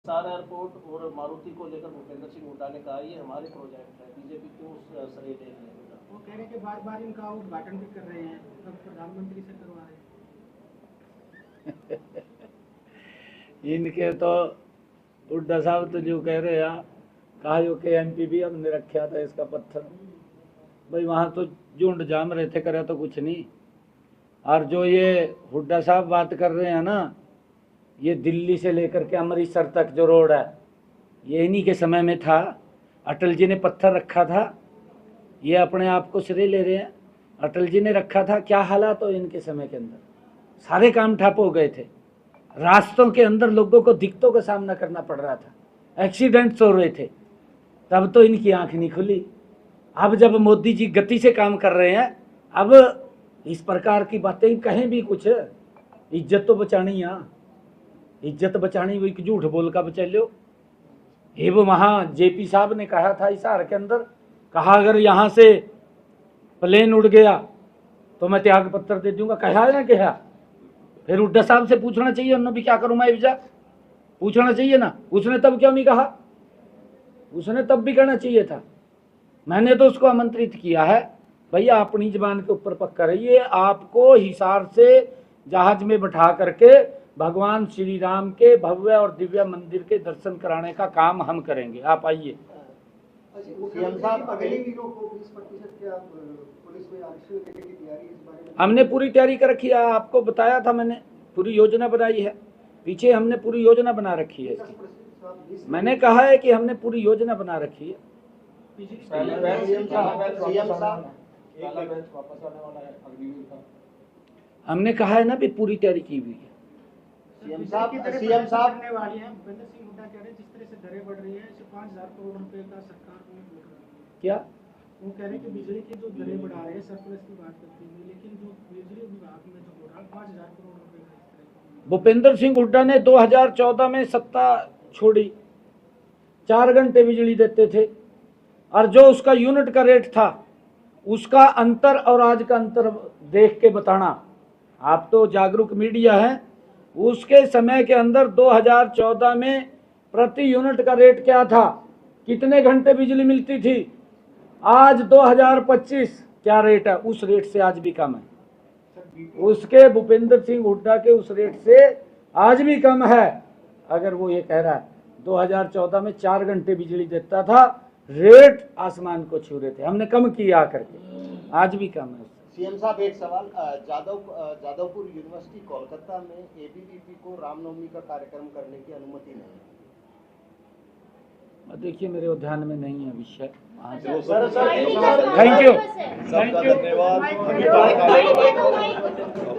Star airport और मारुति को लेकर भूपेंद्र सिंह हुड्डा ने कहा ये हमारे प्रोजेक्ट है, बीजेपी क्यों श्रेय ले रही है? वो कह रहे हैं कि बार बार इनका उद्घाटन भी कर रहे हैं, तब प्रधानमंत्री से करवा रहे हैं। इनके तो हुड्डा साहब तो जो कह रहे हैं, कहा जो के एमपी भी हमने रखा था इसका पत्थर, भाई वहाँ तो झुंड जाम रहे थे, करे तो कुछ नहीं। और जो ये हुड्डा साहब बात कर रहे हैं ना, ये दिल्ली से लेकर के अमृतसर तक जो रोड है ये इन्हीं के समय में था, अटल जी ने पत्थर रखा था। ये अपने आप को श्रेय ले रहे हैं, अटल जी ने रखा था। क्या हालात हो इनके समय के अंदर, सारे काम ठप हो गए थे, रास्तों के अंदर लोगों को दिक्कतों का सामना करना पड़ रहा था, एक्सीडेंट्स हो रहे थे, तब तो इनकी आंख नहीं खुली। अब जब मोदी जी गति से काम कर रहे हैं, अब इस प्रकार की बातें कहीं भी कुछ, इज्जत तो बचानी, यहाँ इज्जत बचानी, वो एक झूठ बोल का बचा लो। ये वो वहाँ जेपी साहब ने कहा था हिसार के अंदर, कहा अगर यहाँ से प्लेन उड़ गया तो मैं त्याग पत्र दे दूंगा, कहा है ना कहा। फिर हुड्डा साहब से पूछना चाहिए, उन्होंने भी क्या करूँ मैं विजा, पूछना चाहिए ना, उसने तब क्यों नहीं कहा, उसने तब भी कहना चाहिए था। मैंने तो उसको आमंत्रित किया है, भैया अपनी जबान के ऊपर पक्का रहिए, आपको हिसार से जहाज में बैठा करके भगवान श्री राम के भव्य और दिव्य मंदिर के दर्शन कराने का काम हम करेंगे, आप आइए। हमने पूरी तैयारी कर रखी है, आपको बताया था मैंने, पूरी योजना बनाई है, पीछे हमने पूरी योजना बना रखी है इसकी। मैंने कहा है कि हमने पूरी योजना बना रखी है। हमने कहा है ना भी पूरी तैयारी की हुई है। सीएम साहब करने वाली हैं, भूपेंद्र सिंह हुड्डा कह रहे हैं जिस तरह से दरें बढ़ रही है, इसे 5,000 करोड़ रुपए का सरकार को बोल रही है। क्या वो कह रहे हैं कि बिजली की जो दरें बढ़ा रहे हैं, सरप्लस की बात करते हैं, लेकिन जो बिजली विभाग में जो हो रहा है 5,000 करोड़ रुपए का। भूपेंद्र सिंह हुड्डा ने 2014 में सत्ता छोड़ी, 4 घंटे बिजली देते थे, और जो उसका यूनिट का रेट था उसका अंतर और आज का अंतर देख के बताना, आप तो जागरूक मीडिया है। उसके समय के अंदर 2014 में प्रति यूनिट का रेट क्या था, कितने घंटे बिजली मिलती थी, आज 2025 क्या रेट है, उस रेट से आज भी कम है। उसके भूपेंद्र सिंह हुड्डा के उस रेट से आज भी कम है। अगर वो ये कह रहा है 2014 में 4 घंटे बिजली देता था, रेट आसमान को छू रहे थे, हमने कम किया करके, आज भी कम है। सीएम साहब एक सवाल, जादवपुर यूनिवर्सिटी कोलकाता में एबीवीपी को रामनवमी का कार्यक्रम करने की अनुमति नहीं है। देखिए मेरे ध्यान में नहीं है विषय। Sir thank you. धन्यवाद।